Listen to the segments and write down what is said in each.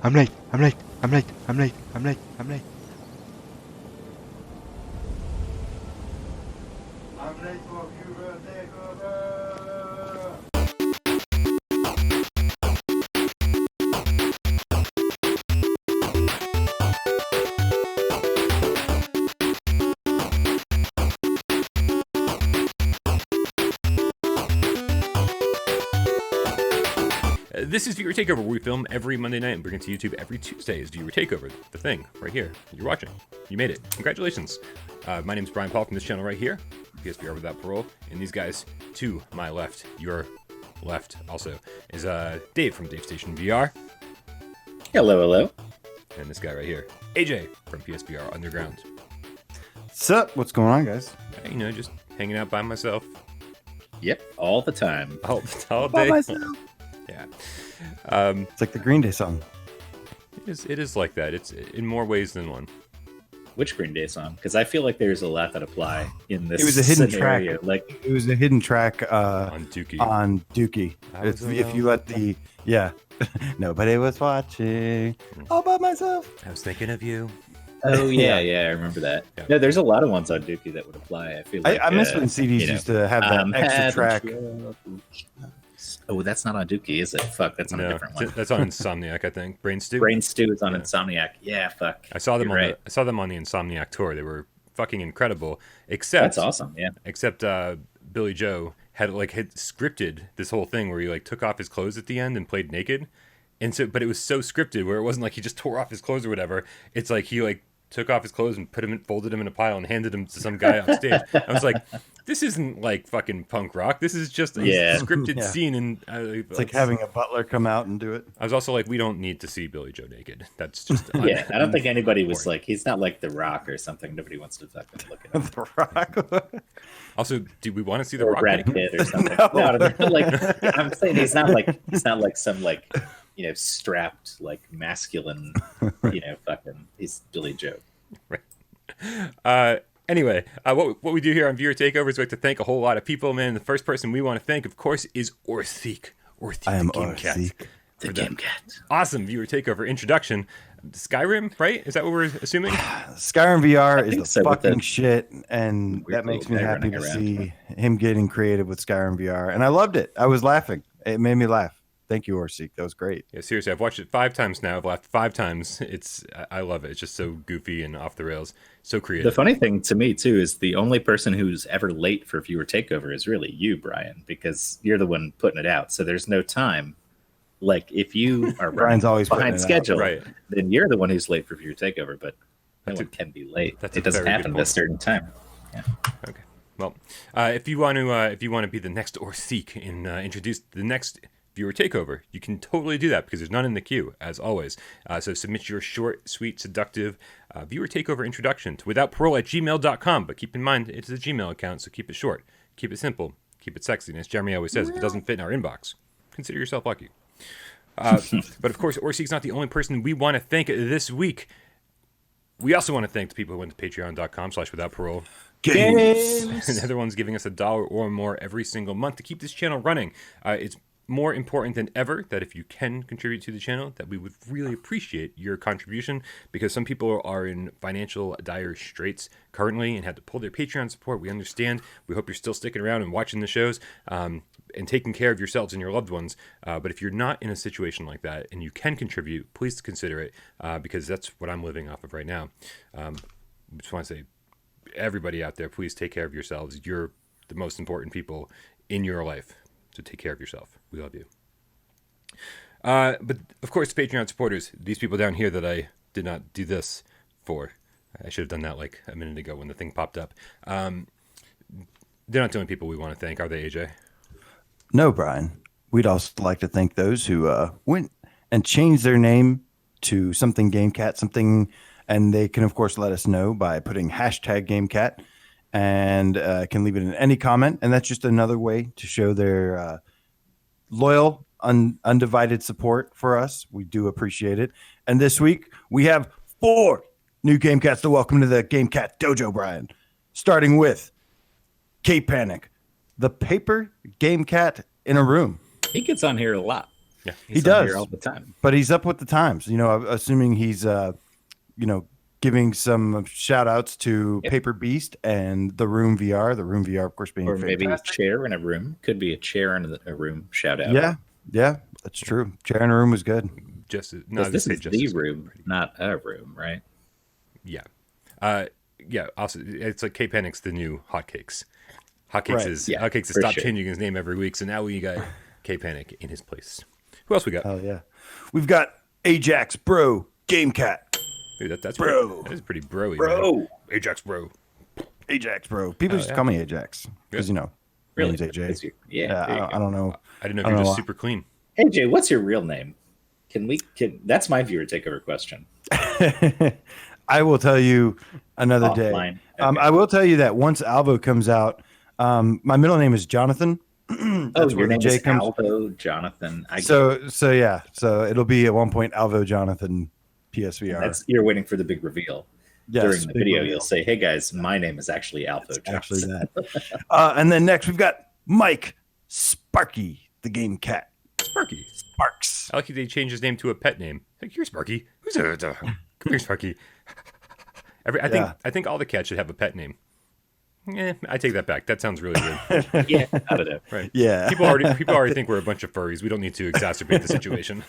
I'm late. I'm late. I'm late. I'm late. I'm late. I'm late. I'm late for viewer takeover. This is Viewer Takeover, where we film every Monday night and bring it to YouTube every Tuesday. Is Viewer Takeover, the thing right here. You're watching. You made it. Congratulations. My name is Brian Paul from this channel right here, PSVR Without Parole. And these guys to my left, your left also, is Dave from Dave Station VR. Hello, hello. And this guy right here, AJ from PSVR Underground. Sup? What's going on, guys? You know, just hanging out by myself. Yep, all the time. All By day. myself. Yeah. It's like the Green Day song. It is like that. It's in more ways than one. Which Green Day song? Because I feel like there's a lot that apply in this. It was a hidden scenario. track. Like It was a hidden track On Dookie. If you let the nobody was watching all by myself. I was thinking of you. oh yeah, I remember that. Yeah. No, there's a lot of ones on Dookie that would apply. I feel like I miss when CDs used to have that extra track. Oh, that's not on Dookie, is it? Fuck, that's on a different one. That's on Insomniac, I think. Brain Stew. Brain Stew is on Insomniac. Yeah, fuck. I saw them You're right. I saw them on the Insomniac tour. They were fucking incredible. Except That's awesome. Yeah. Except Billy Joe had scripted this whole thing where he took off his clothes at the end and played naked. And so, but it was so scripted where it wasn't like he just tore off his clothes or whatever. It's like he took off his clothes and folded them in a pile and handed them to some guy on stage. I was like, this isn't like fucking punk rock. This is just a scripted scene. And It's like having a butler come out and do it. I was also like, we don't need to see Billy Joe naked. That's just Yeah, I don't think anybody was like, he's not like The Rock or something. Nobody wants to fucking look at him. The Rock. Also, do we want to see the Or Rock Brad naked? Pitt or something. No. No, like I'm saying he's not like some strapped masculine fucking he's Billy Joe. Right. Anyway, what we do here on Viewer Takeover is we like to thank a whole lot of people, man. The first person we want to thank, of course, is Orthique. I am the Game Cat. Orthique. The Game Cat. Awesome Viewer Takeover introduction. Skyrim, right? Is that what we're assuming? Skyrim VR is the so, with fucking the shit, and weird that makes me little guy happy to running see him getting creative with Skyrim VR. And I loved it. I was laughing. It made me laugh. Thank you, Orseek. That was great. Yeah, seriously, I've watched it 5 times now. I've laughed 5 times. I love it. It's just so goofy and off the rails. So creative. The funny thing to me too is the only person who's ever late for Viewer Takeover is really you, Brian, because you're the one putting it out. So there's no time. Like if you are Brian's always putting behind it out. schedule, Right. then you're the one who's late for Viewer Takeover. But no That's one can be late. that's It a doesn't very happen good at a certain time. Okay. Well, if you want to be the next Orthique and introduce the next Viewer Takeover, you can totally do that because there's none in the queue, as always. So submit your short, sweet, seductive Viewer Takeover introduction to withoutparole@gmail.com. But keep in mind, it's a Gmail account, so keep it short, keep it simple, keep it sexy. And as Jeremy always says, if it doesn't fit in our inbox, consider yourself lucky. But of course, Orseek's not the only person we want to thank this week. We also want to thank the people who went to patreon.com/withoutparole. Games. And other ones giving us $1 or more every single month to keep this channel running. It's more important than ever that if you can contribute to the channel, that we would really appreciate your contribution, because some people are in financial dire straits currently and had to pull their Patreon support. We understand. We hope you're still sticking around and watching the shows and taking care of yourselves and your loved ones. But if you're not in a situation like that and you can contribute, please consider it, because that's what I'm living off of right now. I just want to say, everybody out there, please take care of yourselves. You're the most important people in your life. So take care of yourself. We love you. But of course, Patreon supporters, these people down here that I did not do this for. I should have done that like a minute ago when the thing popped up. They're not the only people we want to thank, are they, AJ? No, Brian. We'd also like to thank those who went and changed their name to something GameCat, something, and they can, of course, let us know by putting hashtag GameCat. And can leave it in any comment. And that's just another way to show their loyal, undivided support for us. We do appreciate it. And this week, we have 4 new Game Cats to welcome to the Game Cat Dojo, Brian. Starting with Cape Panic, the paper Game Cat in a room. He gets on here a lot. Yeah, He He's on does. here all the time. But he's up with the times. Assuming he's giving some shout outs to Yep. Paper Beast and the Room VR. The Room VR, of course, being Or maybe fantastic. chair in a room. Could be a chair in a room. Shout out. Yeah, that's true. Chair in a room was good. just no, I Because was this gonna is say the just as room, not a room, right? yeah, yeah. Also, it's like K-Panic's the new Hotcakes. Hotcakes Right. is Yeah, Hotcakes has for stopped sure. changing his name every week, so now we got K-Panic in his place. Who else we got? Oh yeah, we've got Ajax, bro, Game Cat, Dude, that's bro. Pretty, that is pretty broy, Bro. man. Ajax, bro. Ajax, bro. People used to call me Ajax because Really? name's AJ. That's your- yeah. there you I don't know. I didn't know if I you're don't just know. super clean. Hey Jay, what's your real name? That's my viewer takeover question. I will tell you another Offline. day. Okay. I will tell you that once Alvo comes out, my middle name is Jonathan. Oh, your where the name J is comes- Alvo Jonathan. So yeah. So it'll be at one point Alvo Jonathan PSVR. You're waiting for the big reveal. Yes, During the big video, reveal. you'll say, "Hey guys, my name is actually Alvo Actually Jonathan." that. And then next we've got Mike Sparky, the game cat. Sparky. Sparks. I like they changed his name to a pet name. Like, you're Sparky. Who's a come here, Sparky? I think all the cats should have a pet name. I take that back. That sounds really weird. Yeah, I don't know. Right. Yeah. People already think we're a bunch of furries. We don't need to exacerbate the situation.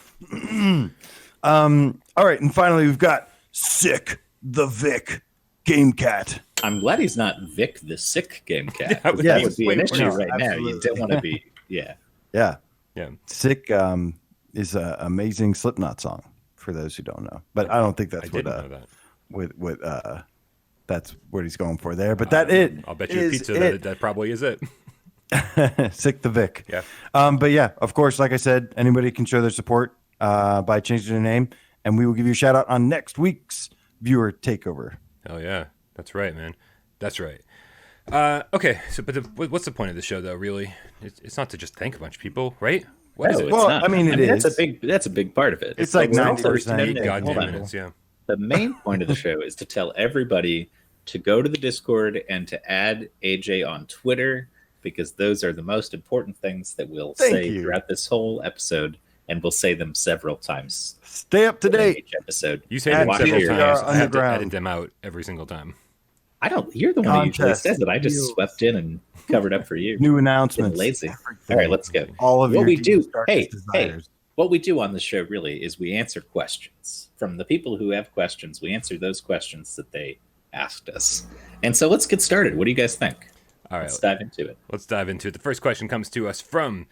All right, and finally we've got Sick the Vic Game Cat. I'm glad he's not Vic the sick game cat. Yeah, that would be wait, an issue no, right now. You absolutely. don't want to be. Yeah. Yeah. Yeah. Sick is an amazing Slipknot song for those who don't know. But I don't think I that's didn't know that. what that's what he's going for there. But I'll bet you a pizza that probably is it. Sick the Vic. Yeah. But yeah, of course, like I said, anybody can show their support by changing their name, and we will give you a shout out on next viewer takeover. Oh yeah, that's right, man. That's right. Okay, so what's the point of the show though? Really, it's not to just thank a bunch of people, right? What is No, it? it's Well, not. I mean, it is. That's a big part of it. It's like we're also- 90%. no, no, Eight no, goddamn hold on. minutes. Yeah. The main point of the show is to tell everybody to go to the Discord and to add AJ on Twitter, because those are the most important things that we'll Thank say you. throughout this whole episode, and we'll say them several times Stay up to in date. each episode. You say At them Watch several here. times. I have to Underground. edit them out every single time. I don't. You're the one who usually Contest, says it. I just deals. swept in and covered up for you. New Been announcements. lazy. everything. All right, let's go. All of What your we do- deepest, darkest hey, desires. What we do on the show really is we answer questions from the people who have questions. We answer those questions that they asked us. And so let's get started. What do you guys think? All right, Let's dive into it. let's dive into it. The first question comes to us from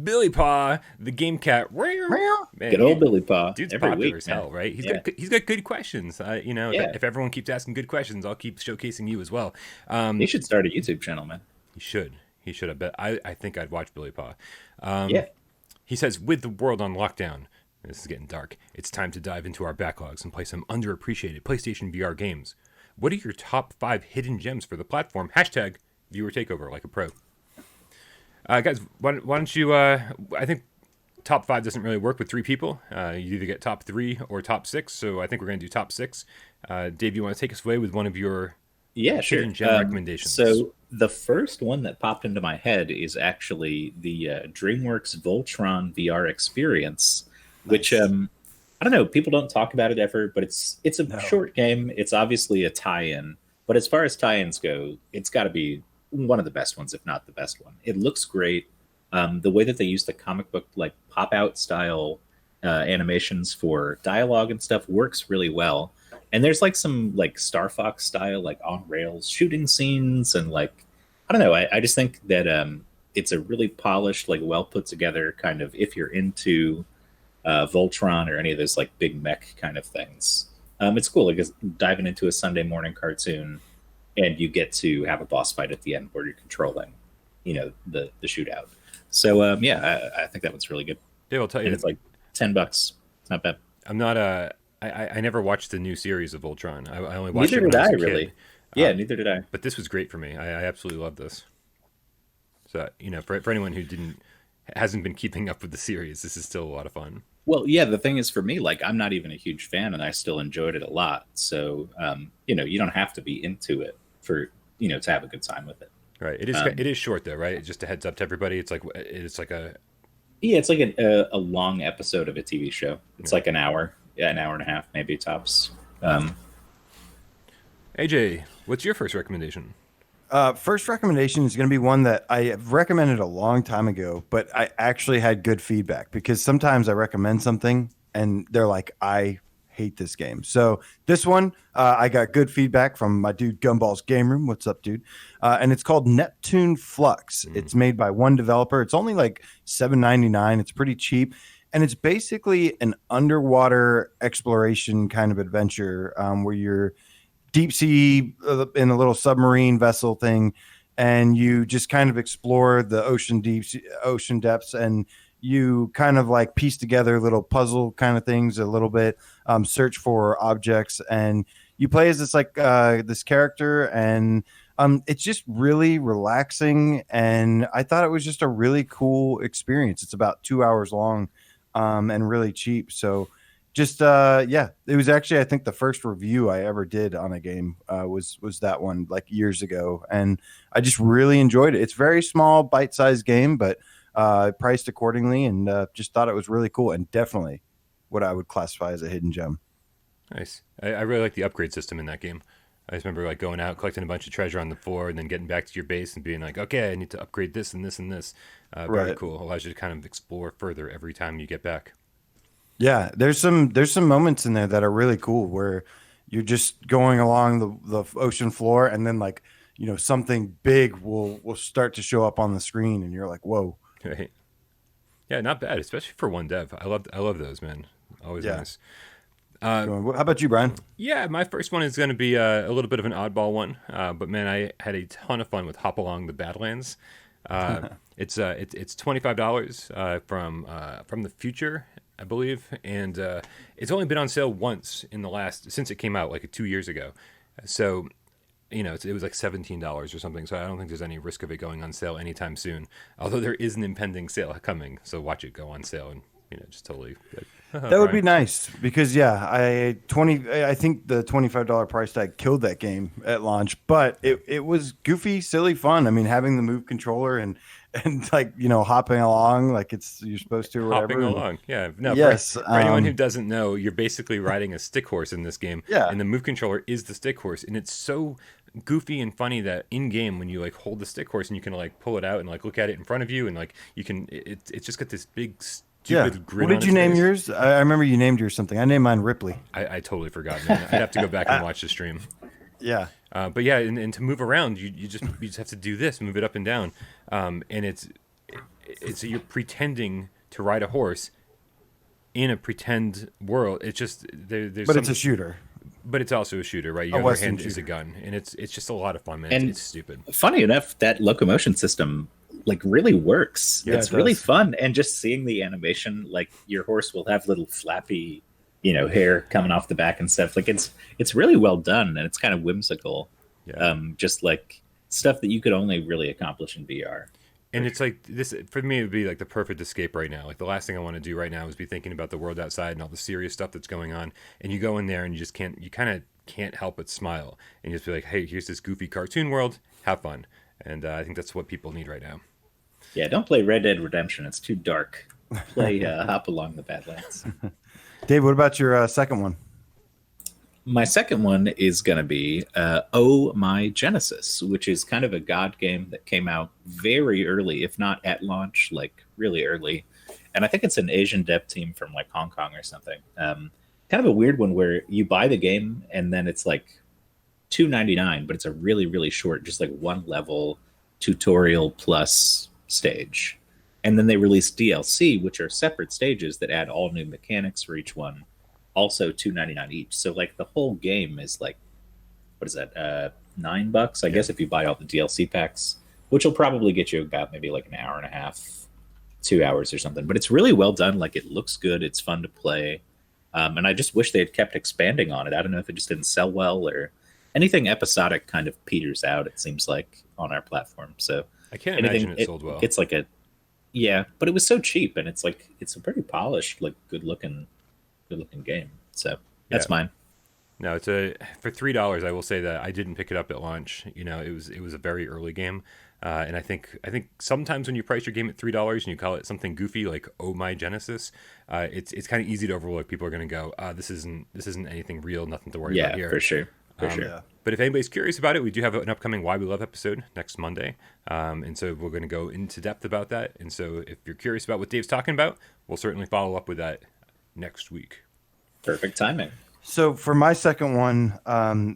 Billy Paw, the game cat. Man, Good old Billy Paw. Dude's every popular week, as man. hell, right? Yeah. He's got good questions. Yeah. If everyone keeps asking good questions, I'll keep showcasing you as well. You should start a YouTube channel, man. He should. He should. I bet. I think I'd watch Billy Paw. Yeah. He says, with the world on lockdown, this is getting dark, it's time to dive into our backlogs and play some underappreciated PlayStation VR games. What are your top 5 hidden gems for the platform? Hashtag viewer takeover like a pro. Guys, why don't you, I think top 5 doesn't really work with 3 people. You either get top 3 or top 6, so I think we're going to do top 6. Dave, you want to take us away with one of your Yeah, sure. hidden gem recommendations? So the first one that popped into my head is actually the DreamWorks Voltron VR experience, which I don't know, people don't talk about it ever, but it's a short game. It's obviously a tie-in, but as far as tie-ins go, it's got to be one of the best ones, if not the best one. It looks great. The way that they use the comic book like pop-out style animations for dialogue and stuff works really well. And there's like some like Star Fox style, like on rails shooting scenes, and like I don't know. I just think that it's a really polished, like well put together kind of. If you're into Voltron or any of those like big mech kind of things, it's cool. Like diving into a Sunday morning cartoon, and you get to have a boss fight at the end where you're controlling, the shootout. So I think that one's really good. Dave, I'll tell you, And it's like $10. It's not bad. I'm not I never watched the new series of Voltron. I only watched Neither it when did I was I a kid. really. Yeah, neither did I. But this was great for me. I absolutely love this. So for anyone who hasn't been keeping up with the series, this is still a lot of fun. Well, yeah, the thing is for me, like I'm not even a huge fan and I still enjoyed it a lot. So, you don't have to be into it for, to have a good time with it. Right. It is short though, right? Just a heads up to everybody. It's like a Yeah, it's like a long episode of a TV show. It's like an hour, yeah, an hour and a half, maybe tops. Um, AJ, what's your first recommendation? First recommendation is going to be one that I have recommended a long time ago, but I actually had good feedback because sometimes I recommend something and they're like, I hate this game. So this one, I got good feedback from my dude Gumball's Game Room. What's up, dude? And it's called Neptune Flux. It's made by one developer. It's only like $7.99. It's pretty cheap. And it's basically an underwater exploration kind of adventure where you're deep sea in a little submarine vessel thing, and you just kind of explore the ocean depths, and you kind of like piece together little puzzle kind of things a little bit, search for objects, and you play as this character, and it's just really relaxing, and I thought it was just a really cool experience. It's about 2 hours long, and really cheap. So just yeah, it was actually I think the first review I ever did on a game was that one like years ago, and I just really enjoyed it. It's a very small bite-sized game, but priced accordingly, and just thought it was really cool and definitely what I would classify as a hidden gem. Nice. I really like the upgrade system in that game. I just remember like going out, collecting a bunch of treasure on the floor, and then getting back to your base and being like, okay, I need to upgrade this and this and this. Very Right. cool. Allows you to kind of explore further every time you get back. Yeah, there's some moments in there that are really cool where you're just going along the ocean floor, and then like something big will start to show up on the screen, and you're like, whoa. Right. Yeah, not bad, especially for one dev. I love those, man. Always Yeah. nice. How about you, Brian? Yeah, my first one is going to be a little bit of an oddball one, but man, I had a ton of fun with Hop Along the Badlands. It's $25 from the future, I believe, and it's only been on sale once since it came out like 2 years ago. So it was like $17 or something. So I don't think there's any risk of it going on sale anytime soon. Although there is an impending sale coming, so watch it go on sale and just totally. That would be nice because yeah, I think the $25 price tag killed that game at launch, but it was goofy, silly fun. I mean, having the move controller and like hopping along like you're supposed to or whatever. Hopping along, yeah. No, Yes, for anyone who doesn't know, you're basically riding a stick horse in this game. Yeah. And the move controller is the stick horse, and it's so goofy and funny that in game when you like hold the stick horse and you can like pull it out and like look at it in front of you and like you can it's just got this big Yeah. stupid grin. What on did you its name face. yours? I remember you named yours something. I named mine Ripley. I totally forgot, man. I'd have to go back and watch the stream. Yeah. But yeah, and to move around, you just have to do this, move it up and down, and it's you're pretending to ride a horse in a pretend world. It's just there's But it's a shooter. but it's also a shooter, right? A Your other Western hand is a shooter. gun, and it's just a lot of fun, man. And- It's stupid. Funny enough, that locomotion system like really works. Yeah, It's it really does. fun, and just seeing the animation, like your horse will have little flappy, hair coming off the back and stuff. Like it's really well done, and it's kind of whimsical. Yeah. Just like stuff that you could only really accomplish in VR. And it's like this for me. It would be like the perfect escape right now. Like the last thing I want to do right now is be thinking about the world outside and all the serious stuff that's going on. And you go in there and you just can't. You kind of can't help but smile and you just be like, "Hey, here's this goofy cartoon world. Have fun." And I think that's what people need right now. Yeah, don't play Red Dead Redemption. It's too dark. Play Hop Along the Badlands. Dave, what about your second one? My second one is going to be Oh My Genesis, which is kind of a God game that came out very early, if not at launch, like really early. And I think it's an Asian dev team from like Hong Kong or something. Kind of a weird one where you buy the game and then it's like $2.99, but it's a really, really short, just like one level tutorial plus stage. And then they release DLC, which are separate stages that add all new mechanics for each one, also $2.99 each. So like the whole game is like, what is that? $9, I guess, if you buy all the DLC packs, which will probably get you about maybe like an hour and a half, 2 hours or something. But it's really well done. Like it looks good. It's fun to play. And I just wish they had kept expanding on it. I don't know if it just didn't sell well or anything episodic kind of peters out, it seems like, on our platform. So I can't imagine it sold well. It's like yeah, but it was so cheap, and it's like it's a pretty polished, like good looking game. So that's Yeah. mine. No, it's for $3. I will say that I didn't pick it up at launch. It was a very early game. And I think sometimes when you price your game at $3 and you call it something goofy like "Oh My Genesis," it's kind of easy to overlook. People are going to go, "This isn't anything real, nothing to worry about here." for sure. Yeah. But if anybody's curious about it, we do have an upcoming Why We Love episode next Monday. And so we're going to go into depth about that. And so if you're curious about what Dave's talking about, we'll certainly follow up with that next week. Perfect timing. So for my second one,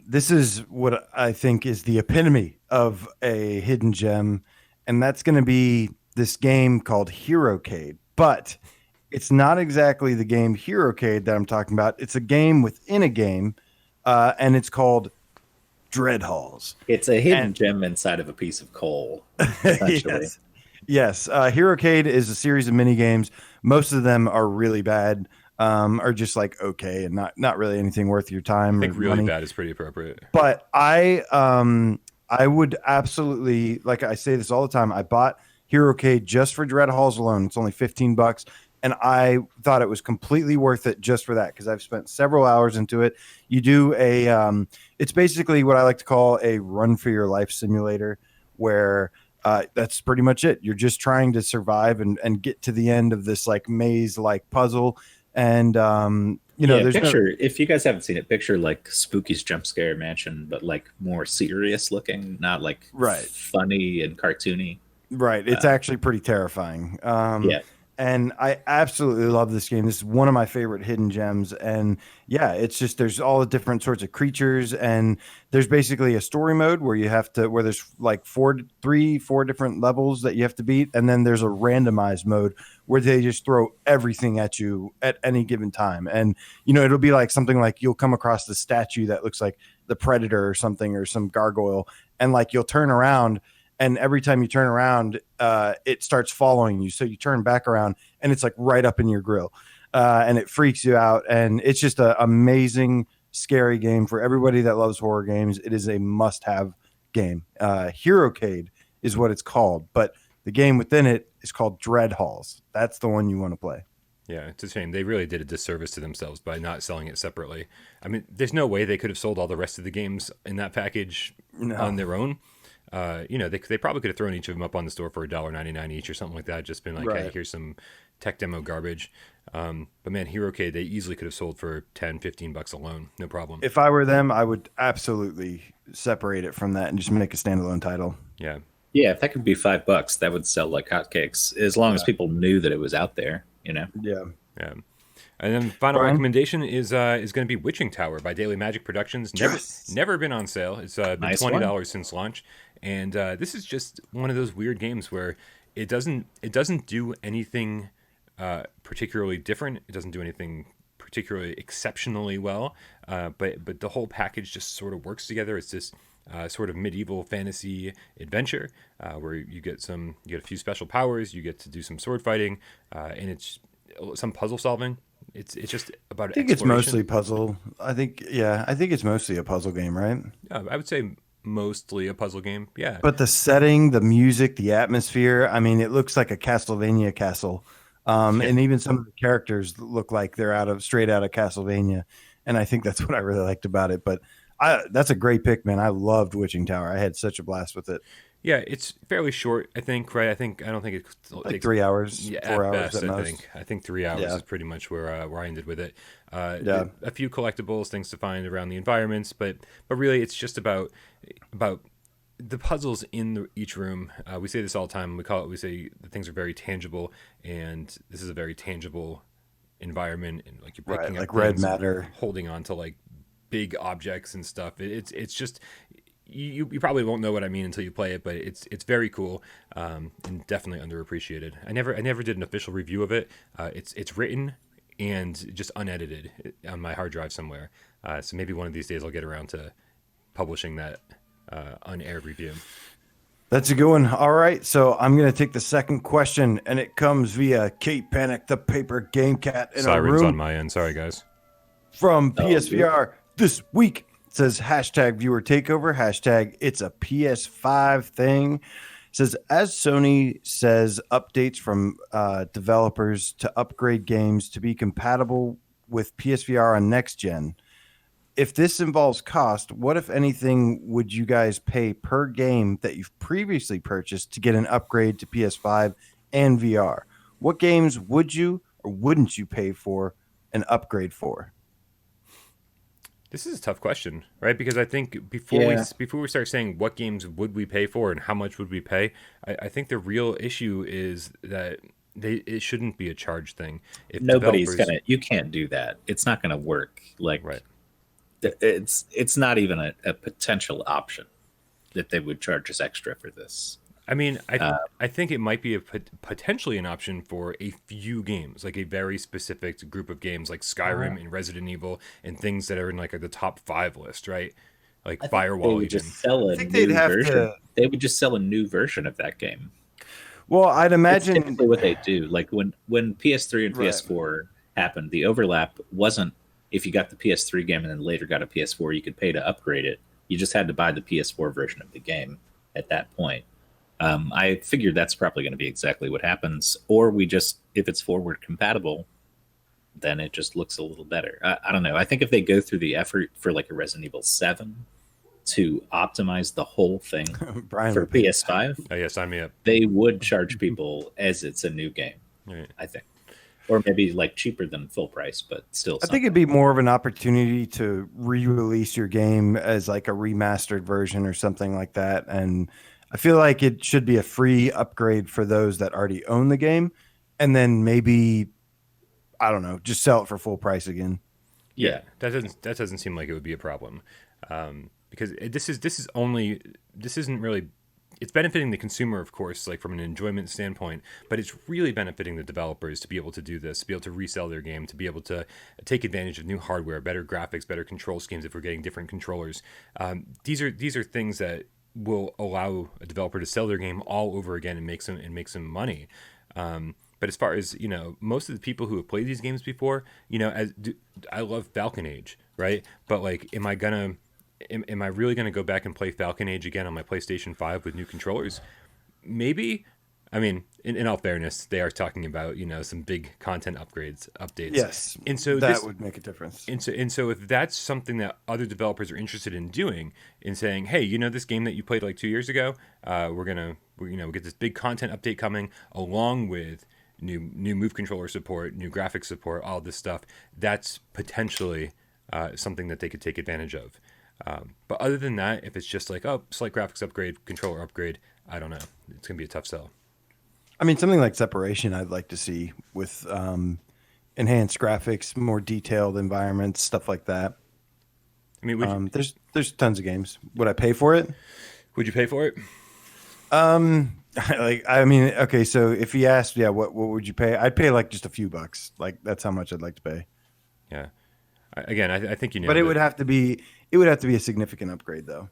this is what I think is the epitome of a hidden gem, and that's going to be this game called HeroCade. But it's not exactly the game HeroCade that I'm talking about. It's a game within a game, and it's called Dread Halls. It's a hidden gem inside of a piece of coal, essentially. Yes. HeroCade is a series of mini games. Most of them are really bad. Are just like okay and not really anything worth your time. I think or really money. bad is pretty appropriate. But I would absolutely, like I say this all the time, I bought HeroCade just for Dread Halls alone. It's only $15, and I thought it was completely worth it just for that because I've spent several hours into it. You do it's basically what I like to call a run for your life simulator, where that's pretty much it. You're just trying to survive and get to the end of this like maze like puzzle. And there's if you guys haven't seen it, picture like Spooky's Jump Scare Mansion, but like more serious looking, not like funny and cartoony. Right. It's actually pretty terrifying. Yeah. And I absolutely love this game. This is one of my favorite hidden gems. And yeah, it's just there's all the different sorts of creatures, and there's basically a story mode where there's like four different levels that you have to beat, and then there's a randomized mode where they just throw everything at you at any given time. And it'll be like something like you'll come across the statue that looks like the Predator or something, or some gargoyle, and like you'll turn around. And every time you turn around, it starts following you. So you turn back around, and it's like right up in your grill, and it freaks you out. And it's just an amazing, scary game for everybody that loves horror games. It is a must-have game. HeroCade is what it's called, but the game within it is called Dread Halls. That's the one you want to play. Yeah, it's a shame. They really did a disservice to themselves by not selling it separately. I mean, there's no way they could have sold all the rest of the games in that package on their own. They probably could have thrown each of them up on the store for $1.99 each or something like that. Just been like, hey, here's some tech demo garbage. But man, HeroCade, they easily could have sold for $10-15 alone. No problem. If I were them, I would absolutely separate it from that and just make a standalone title. Yeah. Yeah, if that could be $5, that would sell like hotcakes, as long as people knew that it was out there, Yeah. Yeah. And then final recommendation is going to be Witching Tower by Daily Magic Productions. Never been on sale. It's been $20 since launch, and this is just one of those weird games where it doesn't do anything particularly different. It doesn't do anything particularly exceptionally well, but the whole package just sort of works together. It's this sort of medieval fantasy adventure where you get a few special powers, you get to do some sword fighting, and it's some puzzle solving. It's just about. I think it's mostly puzzle. I think it's mostly a puzzle game, right? I would say mostly a puzzle game. Yeah. But the setting, the music, the atmosphere. I mean, it looks like a Castlevania castle, and even some of the characters look like they're straight out of Castlevania. And I think that's what I really liked about it. But that's a great pick, man. I loved Witching Tower. I had such a blast with it. Yeah, it's fairly short, I think, right? I don't think it's like 3 hours, 4 hours best, at most. I think 3 hours is pretty much where I ended with it. A few collectibles, things to find around the environments, but really it's just about the puzzles in each room. We say this all the time. We say the things are very tangible, and this is a very tangible environment, and like you're picking up like red matter, holding on to like big objects and stuff. It's just. You probably won't know what I mean until you play it, but it's very cool and definitely underappreciated. I never did an official review of it. It's written and just unedited on my hard drive somewhere. So maybe one of these days I'll get around to publishing that unaired review. That's a good one. All right, so I'm going to take the second question, and it comes via Kate Panic, the paper game cat in Sirens a room on my end. Sorry, guys. From PSVR this week. It says hashtag viewer takeover, hashtag it's a PS5 thing. It says, as Sony says updates from developers to upgrade games to be compatible with PSVR on next gen, if this involves cost, what, if anything, would you guys pay per game that you've previously purchased to get an upgrade to PS5 and VR? What games would you or wouldn't you pay for an upgrade for? This is a tough question, right? Because I think before we start saying what games would we pay for and how much would we pay, I think the real issue is that it shouldn't be a charge thing. If Nobody's you can't do that. It's not gonna work. Like, right. It's not even a potential option that they would charge us extra for this. I mean, I think it might be potentially an option for a few games, like a very specific group of games, like Skyrim and Resident Evil, and things that are in like the top 5 list, right? Like Firewall. They would just sell a new version. They would just sell a new version of that game. Well, I'd imagine that's typically what they do. Like when PS3 and PS4 happened, the overlap wasn't if you got the PS3 game and then later got a PS4, you could pay to upgrade it. You just had to buy the PS4 version of the game at that point. I figured that's probably going to be exactly what happens. Or we just, if it's forward compatible, then it just looks a little better. I don't know. I think if they go through the effort for like a Resident Evil 7 to optimize the whole thing for PS5, oh yeah, sign me up. They would charge people as it's a new game, right. I think. Or maybe like cheaper than full price, but still. I think it'd be more of an opportunity to re-release your game as like a remastered version or something like that. And I feel like it should be a free upgrade for those that already own the game. And then maybe, I don't know, just sell it for full price again. Yeah, that doesn't seem like it would be a problem. Because this isn't really, it's benefiting the consumer, of course, like from an enjoyment standpoint, but it's really benefiting the developers to be able to do this, to be able to resell their game, to be able to take advantage of new hardware, better graphics, better control schemes if we're getting different controllers. These are things that will allow a developer to sell their game all over again and make some money. But as far as, most of the people who have played these games before, I love Falcon Age, right? But like, am I really going to go back and play Falcon Age again on my PlayStation 5 with new controllers? Maybe. I mean, in all fairness, they are talking about, some big content updates. Yes. And so that would make a difference. And so if that's something that other developers are interested in doing, in saying, hey, this game that you played like 2 years ago, we're get this big content update coming along with new move controller support, new graphics support, all this stuff, that's potentially something that they could take advantage of. But other than that, if it's just like, slight graphics upgrade, controller upgrade, I don't know. It's going to be a tough sell. I mean, something like Separation I'd like to see with enhanced graphics, more detailed environments, stuff like that. I mean, there's tons of games. Would I pay for it? Would you pay for it? Okay, so if he asked, what would you pay? I'd pay like just a few bucks. Like that's how much I'd like to pay. Yeah. Again, I think you nailed it. But it would have to be a significant upgrade, though.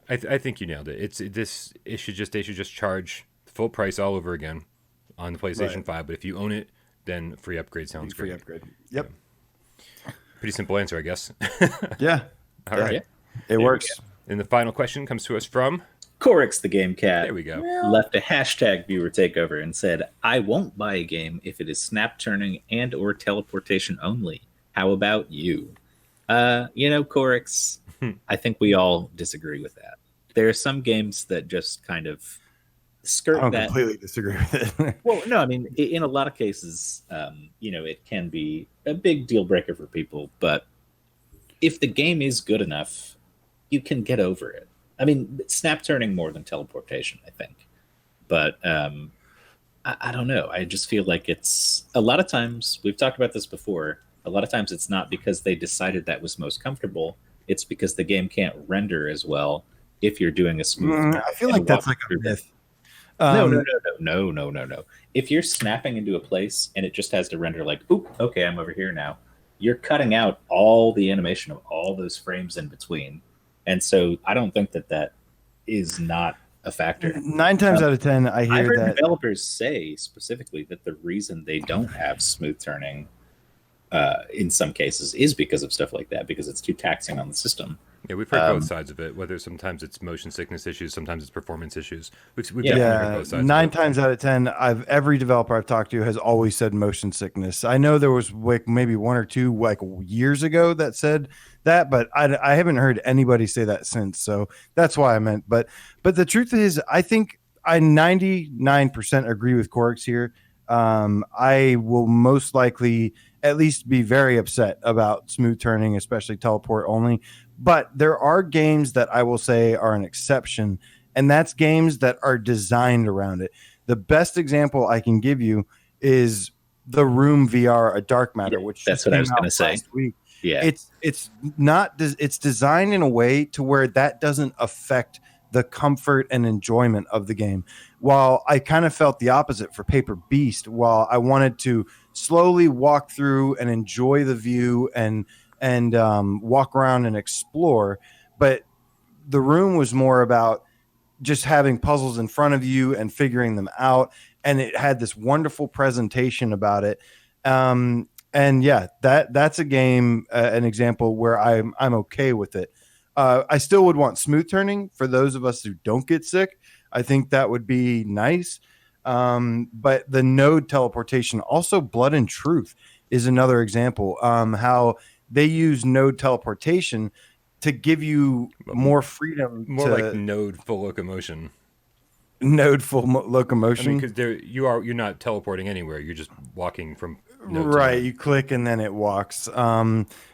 I think you nailed it. They should just charge full price all over again on the PlayStation 5. But if you own it, then free upgrade sounds great. Free upgrade. Yep. Yeah. Pretty simple answer, I guess. Yeah. All right. Yeah. It works. And the final question comes to us from Corix the Game Cat. There we go. Left a hashtag viewer takeover and said, I won't buy a game if it is snap turning and or teleportation only. How about you? Corix, I think we all disagree with that. There are some games that just kind of skirt I that. completely disagree with it. Well, no, I mean, in a lot of cases, it can be a big deal breaker for people. But if the game is good enough, you can get over it. I mean, snap turning more than teleportation, I think. But I don't know. I just feel like it's a lot of times, we've talked about this before, a lot of times it's not because they decided that was most comfortable. It's because the game can't render as well if you're doing a smooth. I feel like that's like a myth. No. If you're snapping into a place and it just has to render like, oop, okay, I'm over here now, you're cutting out all the animation of all those frames in between. And so I don't think that is not a factor. 9 times out of 10, I've heard that developers say specifically that the reason they don't have smooth turning in some cases is because of stuff like that, because it's too taxing on the system. Yeah, we've heard both sides of it. Whether sometimes it's motion sickness issues, sometimes it's performance issues. We've definitely heard both sides. 9 of it. times out of 10, every developer I've talked to has always said motion sickness. I know there was like maybe 1 or 2 like years ago that said that, but I haven't heard anybody say that since. So that's why I meant. But the truth is, I think I 99% agree with Corks here. I will most likely at least be very upset about smooth turning, especially teleport only. But there are games that I will say are an exception, and that's games that are designed around it. The best example I can give you is the Room VR, a Dark Matter, which that's what I was going to say. Last week. Yeah, it's designed in a way to where that doesn't affect the comfort and enjoyment of the game. While I kind of felt the opposite for Paper Beast, while I wanted to slowly walk through and enjoy the view and walk around and explore, but the Room was more about just having puzzles in front of you and figuring them out, and it had this wonderful presentation about it. And yeah, that's a game, an example where I'm okay with it. I still would want smooth turning for those of us who don't get sick. I think that would be nice. But the node teleportation, also Blood and Truth is another example. How they use node teleportation to give you more freedom. Like node full locomotion. Node full locomotion. I mean, because you're not teleporting anywhere. You're just walking from node right. to node. You click and then it walks.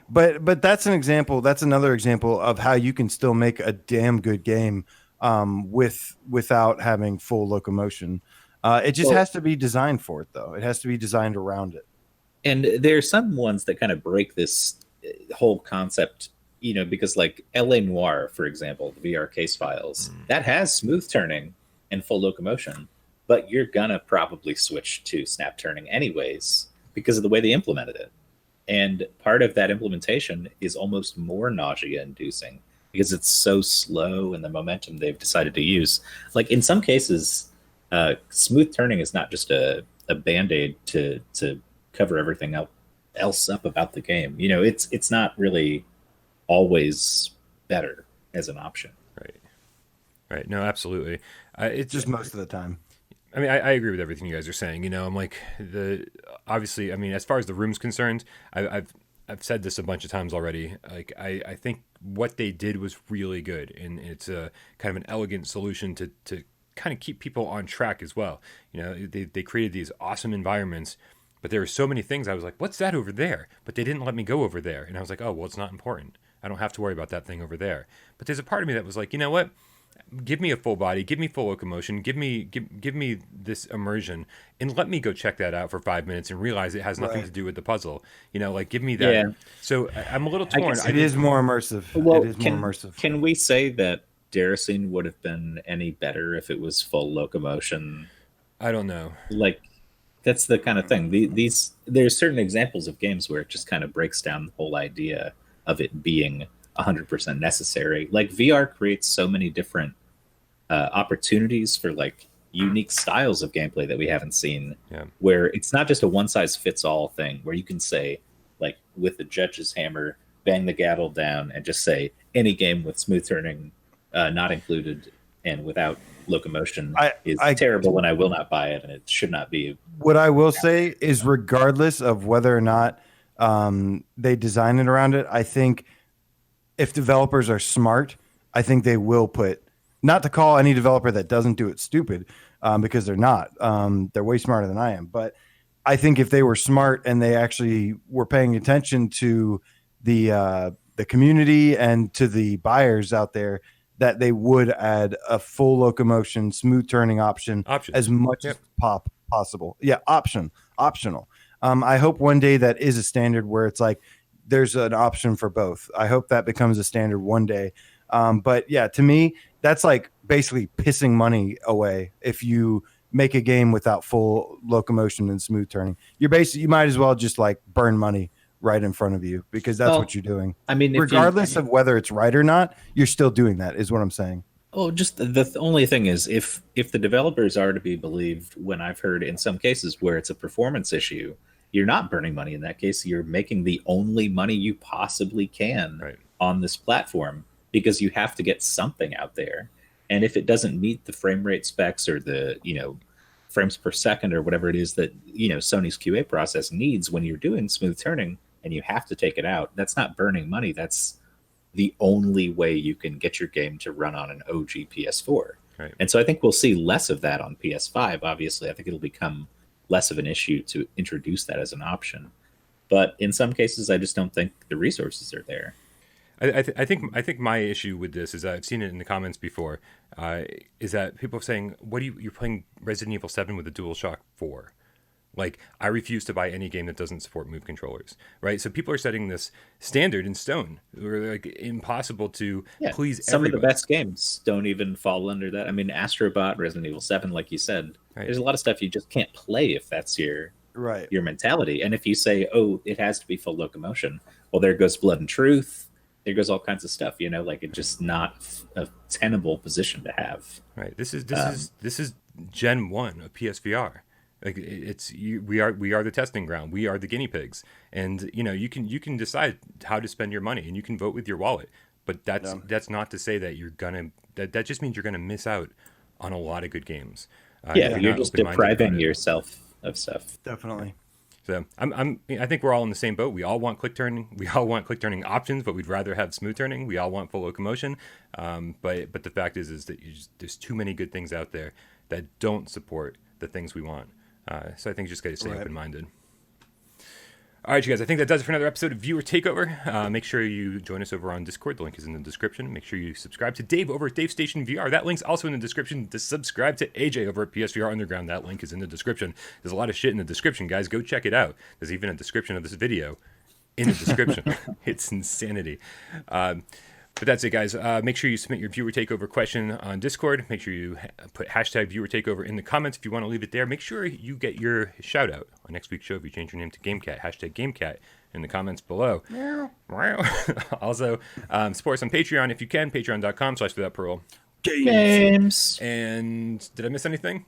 But that's an example. That's another example of how you can still make a damn good game without having full locomotion. It just has to be designed for it, though. It has to be designed around it. And there are some ones that kind of break this whole concept, because like LA Noire, for example, the VR case files, that has smooth turning and full locomotion, but you're gonna probably switch to snap turning anyways because of the way they implemented it. And part of that implementation is almost more nausea inducing because it's so slow and the momentum they've decided to use. Like in some cases, smooth turning is not just a band-aid to cover everything else up about the game. It's not really always better as an option. Right. No, absolutely. It's Just most of the time. I mean, I agree with everything you guys are saying. I'm like obviously. I mean, as far as the Room's concerned, I've said this a bunch of times already. Like I think what they did was really good, and it's a kind of an elegant solution to kind of keep people on track as well. They created these awesome environments, but there were so many things I was like, what's that over there? But they didn't let me go over there, and I was like, oh well, it's not important. I don't have to worry about that thing over there. But there's a part of me that was like, you know what? Give me a full body, give me full locomotion, give me this immersion, and let me go check that out for 5 minutes and realize it has nothing to do with the puzzle. Like give me that. Yeah. So I'm a little torn. It is more immersive. Well, it is more immersive. Can we say that Daracene would have been any better if it was full locomotion? I don't know. Like that's the kind of thing. There's certain examples of games where it just kind of breaks down the whole idea of it being 100% necessary. Like VR creates so many different opportunities for like unique styles of gameplay that we haven't seen, where it's not just a one size fits all thing where you can say like with the judge's hammer, bang the gavel down and just say any game with smooth turning not included and without locomotion is terrible and I will not buy it and it should not be. What I will say is regardless of whether or not they design it around it, I think if developers are smart, I think they will put, not to call any developer that doesn't do it stupid, because they're not. They're way smarter than I am. But I think if they were smart and they actually were paying attention to the community and to the buyers out there, that they would add a full locomotion, smooth turning option. As much as possible. Yeah, optional. I hope one day that is a standard where it's like, there's an option for both. I hope that becomes a standard one day. But yeah, to me, that's like basically pissing money away. If you make a game without full locomotion and smooth turning, you might as well just like burn money right in front of you because that's what you're doing. I mean, regardless of whether it's right or not, you're still doing that is what I'm saying. Oh, just the only thing is if the developers are to be believed, when I've heard in some cases where it's a performance issue, you're not burning money in that case. You're making the only money you possibly can on this platform because you have to get something out there. And if it doesn't meet the frame rate specs or the, frames per second or whatever it is that, Sony's QA process needs when you're doing smooth turning and you have to take it out, that's not burning money. That's the only way you can get your game to run on an OG PS4. Right. And so I think we'll see less of that on PS5. Obviously, I think it'll become less of an issue to introduce that as an option. But in some cases, I just don't think the resources are there. I think my issue with this is I've seen it in the comments before. Is that people are saying, "What do you're playing Resident Evil 7 with a DualShock 4?" Like, I refuse to buy any game that doesn't support Move controllers, right? So people are setting this standard in stone. We're like impossible to please some everybody. Of the best games don't even fall under that. I mean, Astrobot, Resident Evil 7, like you said, there's a lot of stuff you just can't play if that's your mentality. And if you say, oh, it has to be full locomotion, well, there goes Blood and Truth. There goes all kinds of stuff, like it's just not a tenable position to have. Right. This is Gen 1 of PSVR. Like we are the testing ground. We are the guinea pigs, and you can decide how to spend your money, and you can vote with your wallet. But that's not to say that you're gonna. That just means you're gonna miss out on a lot of good games. You're just depriving yourself of stuff. Definitely. So I think we're all in the same boat. We all want click turning. We all want click turning options, but we'd rather have smooth turning. We all want full locomotion. But the fact is that there's too many good things out there that don't support the things we want. So I think you just got to stay open-minded. All right, you guys, I think that does it for another episode of Viewer Takeover. Make sure you join us over on Discord. The link is in the description. Make sure you subscribe to Dave over at Dave Station VR. That link's also in the description. To subscribe to AJ over at PSVR Underground. That link is in the description. There's a lot of shit in the description, guys. Go check it out. There's even a description of this video in the description. It's insanity. But that's it, guys. Make sure you submit your Viewer Takeover question on Discord. Make sure you put hashtag Viewer Takeover in the comments if you want to leave it there. Make sure you get your shout out on next week's show if you change your name to GameCat. Hashtag GameCat in the comments below. Also, support us on Patreon if you can. Patreon.com/withoutparole. Games. And did I miss anything?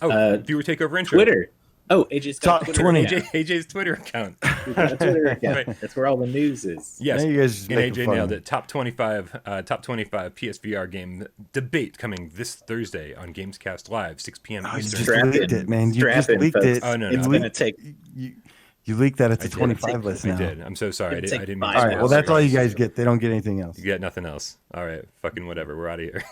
Viewer Takeover intro. Twitter. Oh, AJ's got Top Twitter 20. AJ's Twitter account. We've got a Twitter account. Right. That's where all the news is. Yes, Now you guys and making AJ fun nailed of it. Top 25 PSVR game debate coming this Thursday on Gamescast Live, 6 p.m. Oh, you Eastern. just Strap leaked in. it, man. You Strap just in, leaked folks. it. Oh, no, It's no. going to take... You leaked that at the I did. 25 list I now. did. I'm so sorry. I Take didn't. five All right. Well, that's all you guys guys get. They don't get anything else. You get nothing else. All right. Fucking whatever. We're out of here.